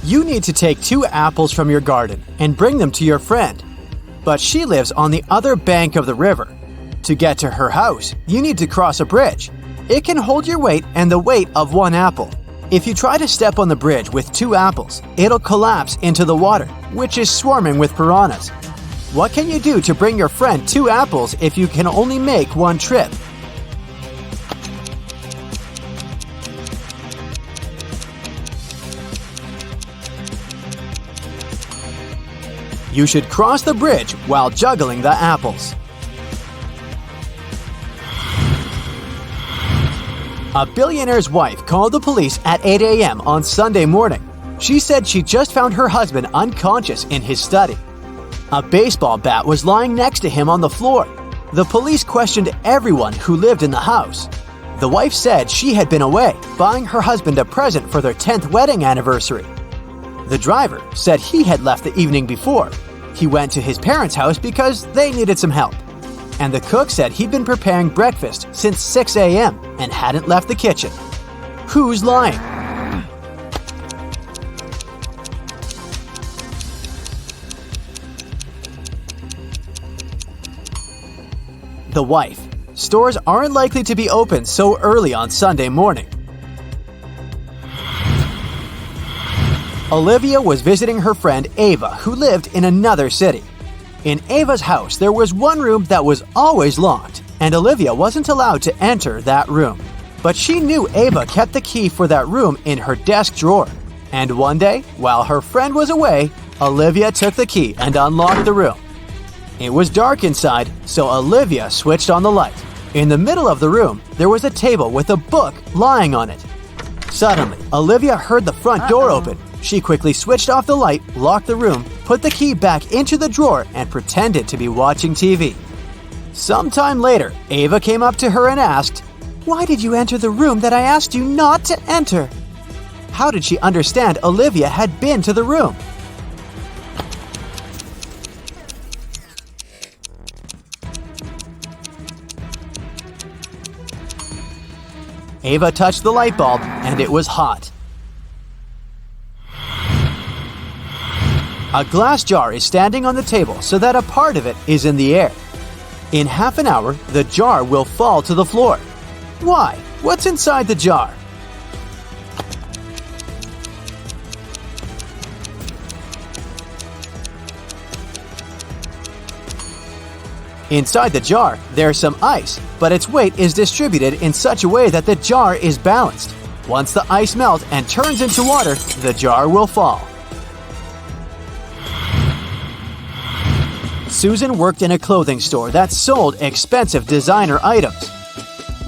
You need to take 2 apples from your garden and bring them to your friend. But she lives on the other bank of the river. To get to her house, you need to cross a bridge. It can hold your weight and the weight of 1 apple. If you try to step on the bridge with 2 apples, it'll collapse into the water, which is swarming with piranhas. What can you do to bring your friend 2 apples if you can only make 1 trip? You should cross the bridge while juggling the apples. A billionaire's wife called the police at 8 a.m. on Sunday morning. She said she just found her husband unconscious in his study. A baseball bat was lying next to him on the floor. The police questioned everyone who lived in the house. The wife said she had been away, buying her husband a present for their 10th wedding anniversary. The driver said he had left the evening before. He went to his parents' house because they needed some help. And the cook said he'd been preparing breakfast since 6 a.m. and hadn't left the kitchen. Who's lying? The wife. Stores aren't likely to be open so early on Sunday morning. Olivia was visiting her friend Ava, who lived in another city. In Ava's house, there was one room that was always locked, and Olivia wasn't allowed to enter that room. But she knew Ava kept the key for that room in her desk drawer. And one day, while her friend was away, Olivia took the key and unlocked the room. It was dark inside, so Olivia switched on the light. In the middle of the room, there was a table with a book lying on it. Suddenly, Olivia heard the front door open. She quickly switched off the light, locked the room, put the key back into the drawer, and pretended to be watching TV. Sometime later, Ava came up to her and asked, "Why did you enter the room that I asked you not to enter?" How did she understand Olivia had been to the room? Ava touched the light bulb, and it was hot. A glass jar is standing on the table so that a part of it is in the air. In half an hour, the jar will fall to the floor. Why? What's inside the jar? Inside the jar, there's some ice, but its weight is distributed in such a way that the jar is balanced. Once the ice melts and turns into water, the jar will fall. Susan worked in a clothing store that sold expensive designer items.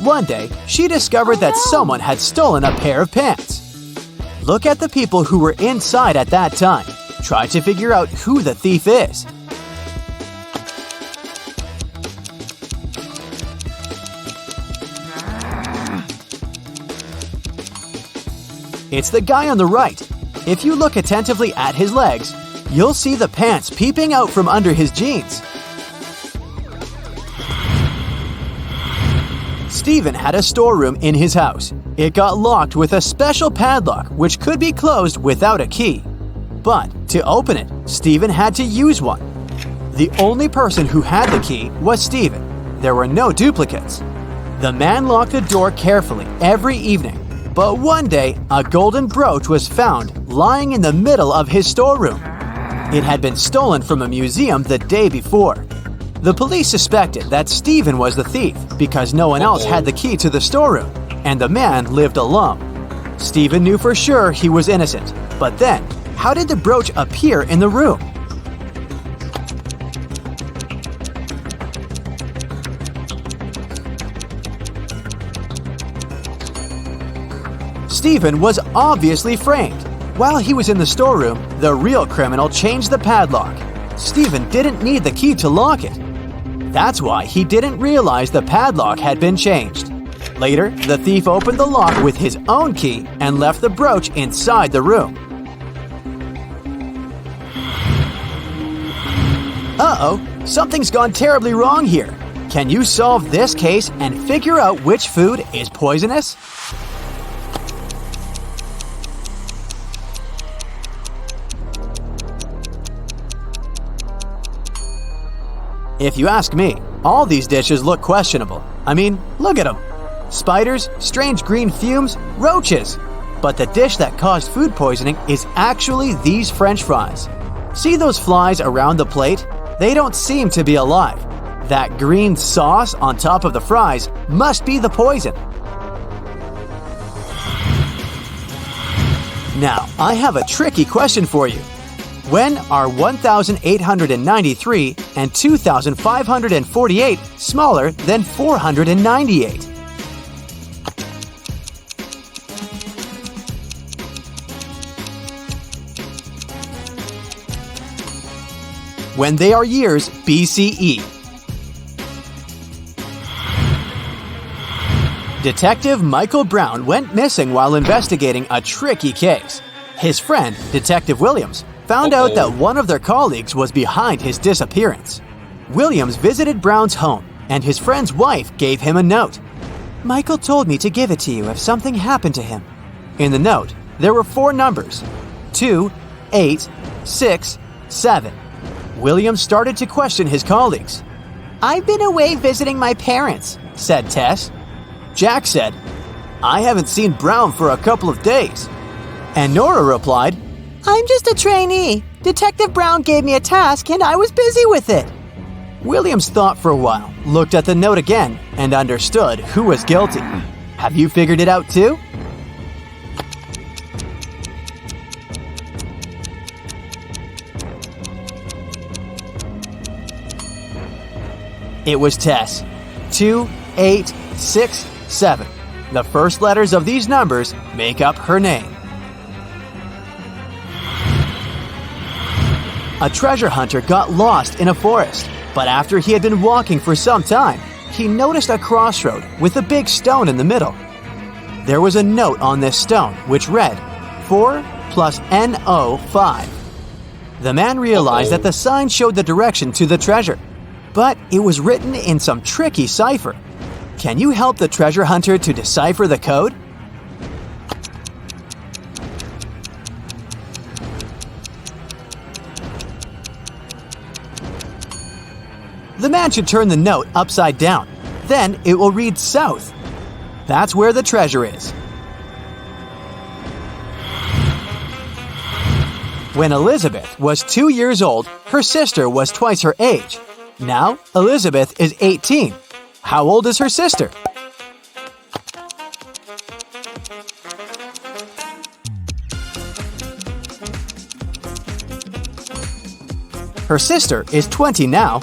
One day, she discovered that someone had stolen a pair of pants. Look at the people who were inside at that time. Try to figure out who the thief is. It's the guy on the right. If you look attentively at his legs, you'll see the pants peeping out from under his jeans. Stephen had a storeroom in his house. It got locked with a special padlock which could be closed without a key. But to open it, Stephen had to use one. The only person who had the key was Stephen. There were no duplicates. The man locked the door carefully every evening. But one day, a golden brooch was found lying in the middle of his storeroom. It had been stolen from a museum the day before. The police suspected that Stephen was the thief because no one else had the key to the storeroom, and the man lived alone. Stephen knew for sure he was innocent, but then, how did the brooch appear in the room? Stephen was obviously framed. While he was in the storeroom, the real criminal changed the padlock. Stephen didn't need the key to lock it. That's why he didn't realize the padlock had been changed. Later, the thief opened the lock with his own key and left the brooch inside the room. Uh-oh, something's gone terribly wrong here. Can you solve this case and figure out which food is poisonous? If you ask me, all these dishes look questionable. I mean, look at them. Spiders, strange green fumes, roaches. But the dish that caused food poisoning is actually these French fries. See those flies around the plate? They don't seem to be alive. That green sauce on top of the fries must be the poison. Now, I have a tricky question for you. When are 1,893 and 2,548 smaller than 498? When they are years BCE. Detective Michael Brown went missing while investigating a tricky case. His friend, Detective Williams, found out that one of their colleagues was behind his disappearance. Williams visited Brown's home, and his friend's wife gave him a note. "Michael told me to give it to you if something happened to him." In the note, there were 4 numbers: 2, 8, 6, 7. Williams started to question his colleagues. "I've been away visiting my parents," said Tess. Jack said, "I haven't seen Brown for a couple of days." And Nora replied, "I'm just a trainee. Detective Brown gave me a task and I was busy with it." Williams thought for a while, looked at the note again, and understood who was guilty. Have you figured it out too? It was Tess. 2, 8, 6, 7. The first letters of these numbers make up her name. A treasure hunter got lost in a forest, but after he had been walking for some time, he noticed a crossroad with a big stone in the middle. There was a note on this stone which read, 4 plus NO5. The man realized that the sign showed the direction to the treasure, but it was written in some tricky cipher. Can you help the treasure hunter to decipher the code? The man should turn the note upside down. Then it will read south. That's where the treasure is. When Elizabeth was 2 years old, her sister was twice her age. Now, Elizabeth is 18. How old is her sister? Her sister is 20 now.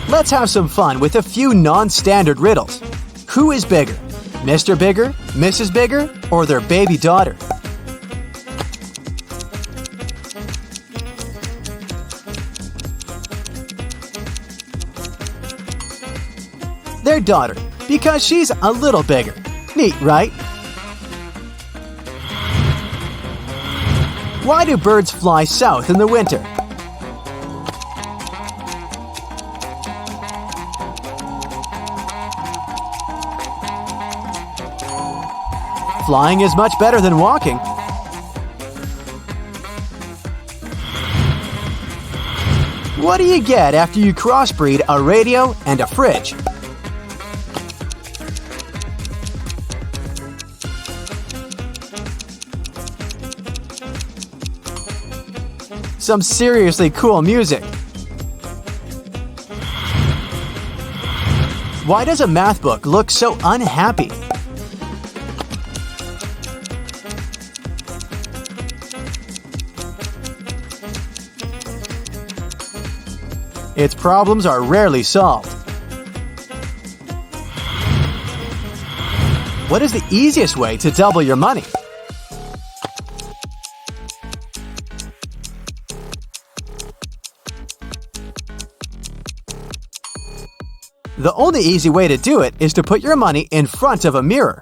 Let's have some fun with a few non-standard riddles. Who is bigger? Mr. Bigger, Mrs. Bigger, or their baby daughter? Their daughter, because she's a little bigger. Neat, right? Why do birds fly south in the winter? Flying is much better than walking. What do you get after you crossbreed a radio and a fridge? Some seriously cool music. Why does a math book look so unhappy? Its problems are rarely solved. What is the easiest way to double your money? The only easy way to do it is to put your money in front of a mirror.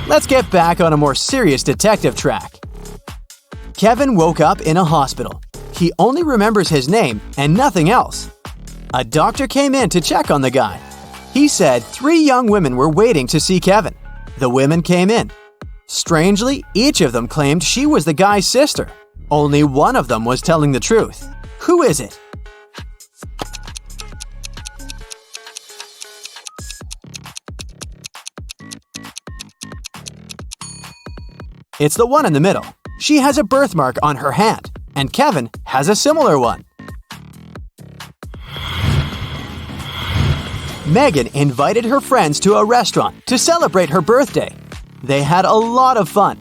Let's get back on a more serious detective track. Kevin woke up in a hospital. He only remembers his name and nothing else. A doctor came in to check on the guy. He said 3 young women were waiting to see Kevin. The women came in. Strangely, each of them claimed she was the guy's sister. Only one of them was telling the truth. Who is it? It's the one in the middle. She has a birthmark on her hand, and Kevin has a similar one. Megan invited her friends to a restaurant to celebrate her birthday. They had a lot of fun.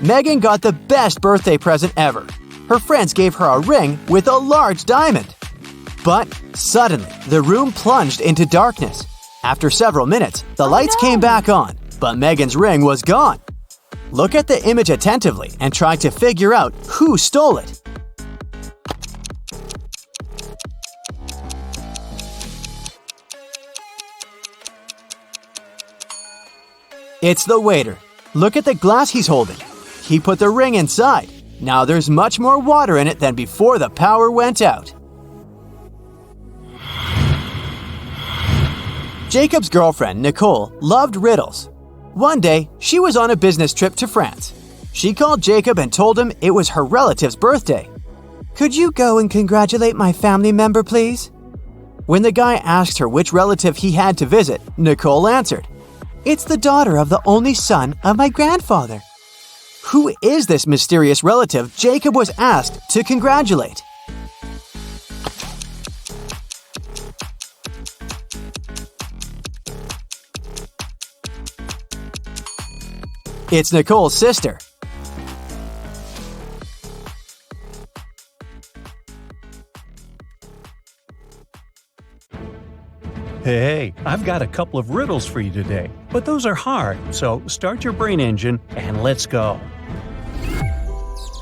Megan got the best birthday present ever. Her friends gave her a ring with a large diamond. But suddenly, the room plunged into darkness. After several minutes, the lights came back on, but Megan's ring was gone. Look at the image attentively and try to figure out who stole it. It's the waiter. Look at the glass he's holding. He put the ring inside. Now there's much more water in it than before the power went out. Jacob's girlfriend, Nicole, loved riddles. One day, she was on a business trip to France. She called Jacob and told him it was her relative's birthday. "Could you go and congratulate my family member, please?" When the guy asked her which relative he had to visit, Nicole answered, "It's the daughter of the only son of my grandfather." Who is this mysterious relative Jacob was asked to congratulate? It's Nicole's sister. Hey, I've got a couple of riddles for you today, but those are hard, so start your brain engine and let's go.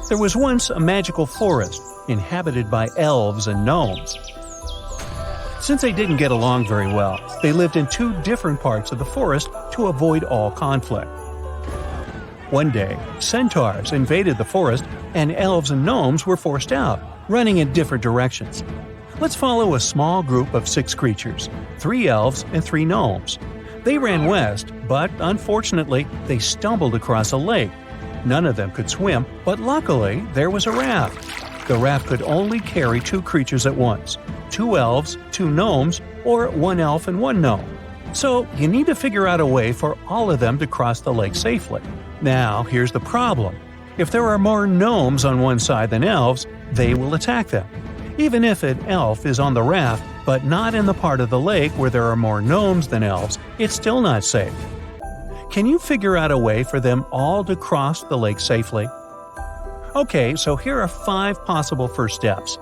There was once a magical forest inhabited by elves and gnomes. Since they didn't get along very well, they lived in two different parts of the forest to avoid all conflict. One day, centaurs invaded the forest and elves and gnomes were forced out, running in different directions. Let's follow a small group of 6 creatures, 3 elves and 3 gnomes. They ran west, but unfortunately, they stumbled across a lake. None of them could swim, but luckily, there was a raft. The raft could only carry 2 creatures at once, 2 elves, 2 gnomes, or 1 elf and 1 gnome. So you need to figure out a way for all of them to cross the lake safely. Now, here's the problem. If there are more gnomes on one side than elves, they will attack them. Even if an elf is on the raft, but not in the part of the lake where there are more gnomes than elves, it's still not safe. Can you figure out a way for them all to cross the lake safely? Okay, so here are 5 possible first steps.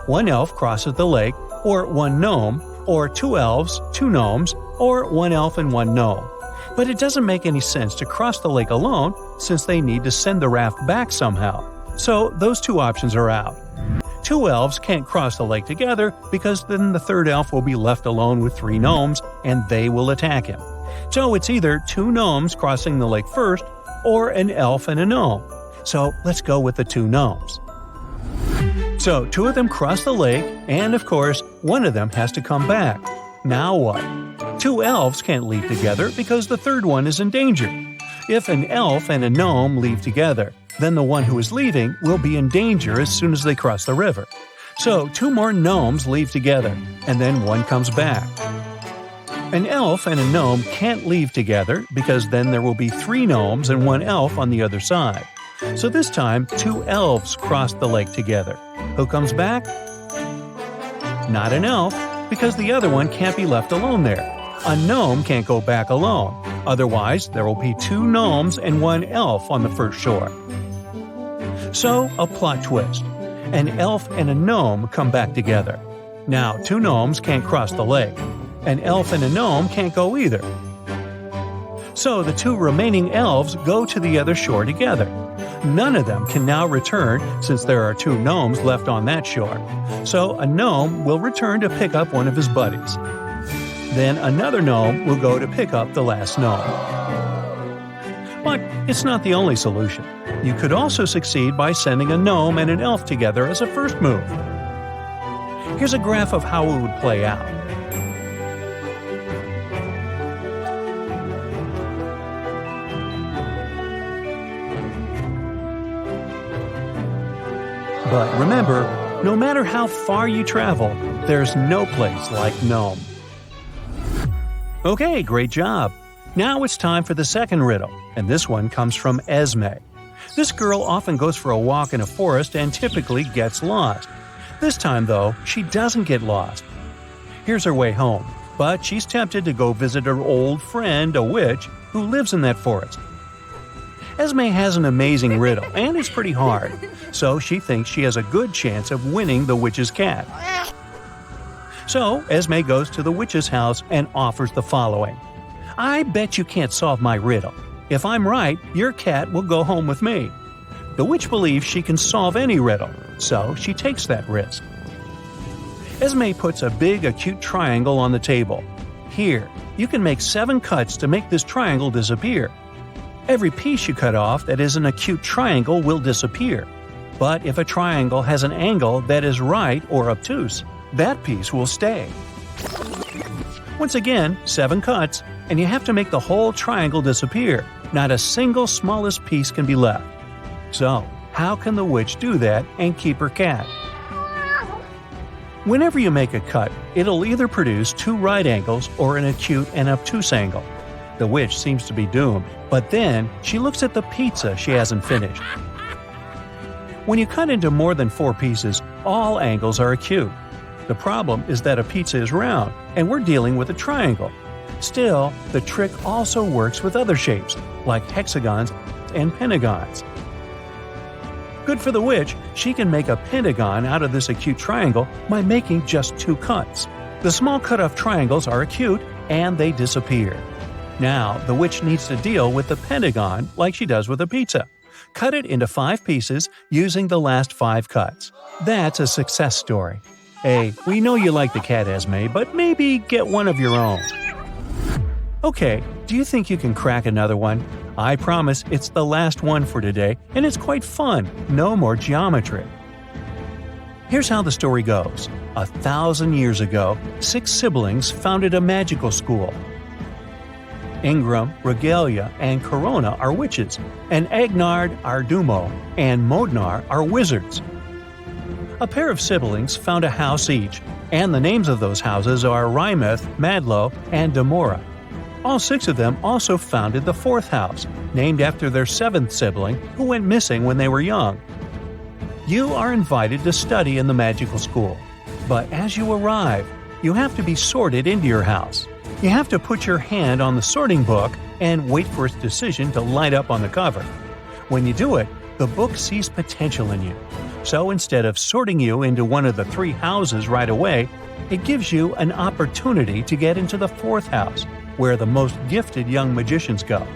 1 elf crosses the lake, or 1 gnome, or 2 elves, 2 gnomes, or 1 elf and 1 gnome. But it doesn't make any sense to cross the lake alone since they need to send the raft back somehow. So those 2 options are out. 2 elves can't cross the lake together because then the 3rd elf will be left alone with 3 gnomes and they will attack him. So it's either 2 gnomes crossing the lake first or an elf and a gnome. So let's go with the 2 gnomes. So 2 of them cross the lake and of course 1 of them has to come back. Now what? 2 elves can't leave together because the 3rd one is in danger. If an elf and a gnome leave together, then the one who is leaving will be in danger as soon as they cross the river. So 2 more gnomes leave together, and then 1 comes back. An elf and a gnome can't leave together because then there will be 3 gnomes and 1 elf on the other side. So this time, 2 elves cross the lake together. Who comes back? Not an elf, because the other one can't be left alone there. A gnome can't go back alone. Otherwise, there will be 2 gnomes and 1 elf on the first shore. So, a plot twist. An elf and a gnome come back together. Now, 2 gnomes can't cross the lake. An elf and a gnome can't go either. So, the 2 remaining elves go to the other shore together. None of them can now return since there are 2 gnomes left on that shore. So, a gnome will return to pick up one of his buddies. Then another gnome will go to pick up the last gnome. But it's not the only solution. You could also succeed by sending a gnome and an elf together as a first move. Here's a graph of how it would play out. But remember, no matter how far you travel, there's no place like Nome. Okay, great job! Now it's time for the second riddle, and this one comes from Esme. This girl often goes for a walk in a forest and typically gets lost. This time, though, she doesn't get lost. Here's her way home, but she's tempted to go visit her old friend, a witch, who lives in that forest. Esme has an amazing riddle, and it's pretty hard, so she thinks she has a good chance of winning the witch's cat. So, Esme goes to the witch's house and offers the following. I bet you can't solve my riddle. If I'm right, your cat will go home with me. The witch believes she can solve any riddle, so she takes that risk. Esme puts a big acute triangle on the table. Here, you can make 7 cuts to make this triangle disappear. Every piece you cut off that is an acute triangle will disappear. But if a triangle has an angle that is right or obtuse, that piece will stay. Once again, 7 cuts, and you have to make the whole triangle disappear. Not a single smallest piece can be left. So, how can the witch do that and keep her cat? Whenever you make a cut, it'll either produce 2 right angles or an acute and obtuse angle. The witch seems to be doomed, but then she looks at the pizza she hasn't finished. When you cut into more than 4 pieces, all angles are acute. The problem is that a pizza is round, and we're dealing with a triangle. Still, the trick also works with other shapes, like hexagons and pentagons. Good for the witch, she can make a pentagon out of this acute triangle by making just 2 cuts. The small cut-off triangles are acute, and they disappear. Now, the witch needs to deal with the pentagon like she does with a pizza. Cut it into 5 pieces using the last 5 cuts. That's a success story. Hey, we know you like the cat, Esme, but maybe get one of your own. Okay, do you think you can crack another one? I promise it's the last one for today, and it's quite fun. No more geometry. Here's how the story goes. 1,000 years ago, 6 siblings founded a magical school. Ingram, Regalia, and Corona are witches, and Agnard, Ardumo, and Modnar are wizards. A pair of siblings found a house each, and the names of those houses are Rymeth, Madlo, and Damora. All 6 of them also founded the 4th house, named after their 7th sibling who went missing when they were young. You are invited to study in the magical school, but as you arrive, you have to be sorted into your house. You have to put your hand on the sorting book and wait for its decision to light up on the cover. When you do it, the book sees potential in you. So instead of sorting you into one of the 3 houses right away, it gives you an opportunity to get into the 4th house, where the most gifted young magicians go.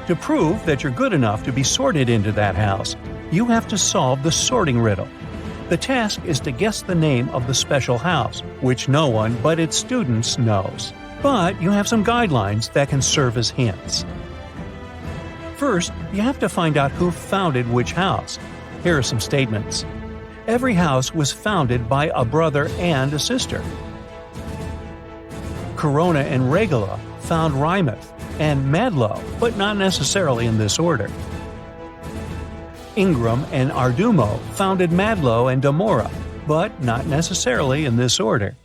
To prove that you're good enough to be sorted into that house, you have to solve the sorting riddle. The task is to guess the name of the special house, which no one but its students knows. But you have some guidelines that can serve as hints. First, you have to find out who founded which house. Here are some statements. Every house was founded by a brother and a sister. Corona and Regula found Rymeth and Madlo, but not necessarily in this order. Ingram and Ardumo founded Madlo and Damora, but not necessarily in this order.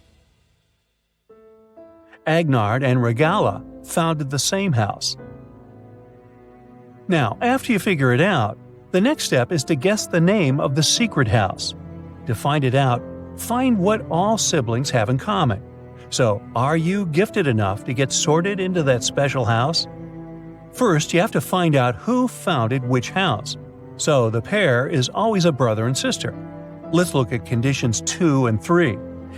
Agnard and Regala founded the same house. Now, after you figure it out, the next step is to guess the name of the secret house. To find it out, find what all siblings have in common. So, are you gifted enough to get sorted into that special house? First, you have to find out who founded which house. So, the pair is always a brother and sister. Let's look at conditions 2 and 3.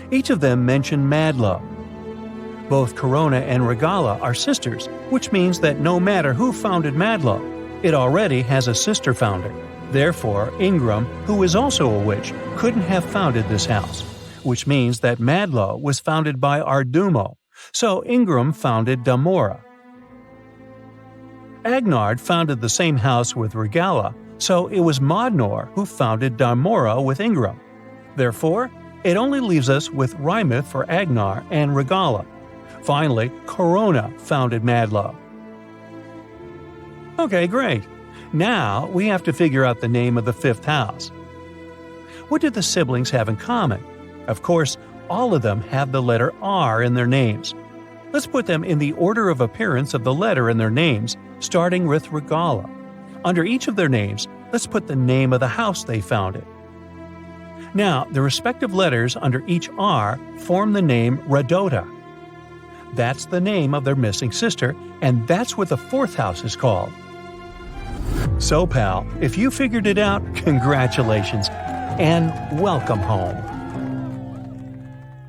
Each of them mention Madlo. Both Corona and Regala are sisters, which means that no matter who founded Madlo, it already has a sister founder. Therefore, Ingram, who is also a witch, couldn't have founded this house, which means that Madlo was founded by Ardumo, so Ingram founded Damora. Agnard founded the same house with Regala, so it was Modnor who founded Damora with Ingram. Therefore, it only leaves us with Rymeth for Agnar and Regala. Finally, Corona founded Madlo. Okay, great. Now we have to figure out the name of the 5th house. What do the siblings have in common? Of course, all of them have the letter R in their names. Let's put them in the order of appearance of the letter in their names, starting with Regala. Under each of their names, let's put the name of the house they founded. Now, the respective letters under each R form the name Radota. That's the name of their missing sister, and that's what the fourth house is called. So, pal, if you figured it out, congratulations, and welcome home.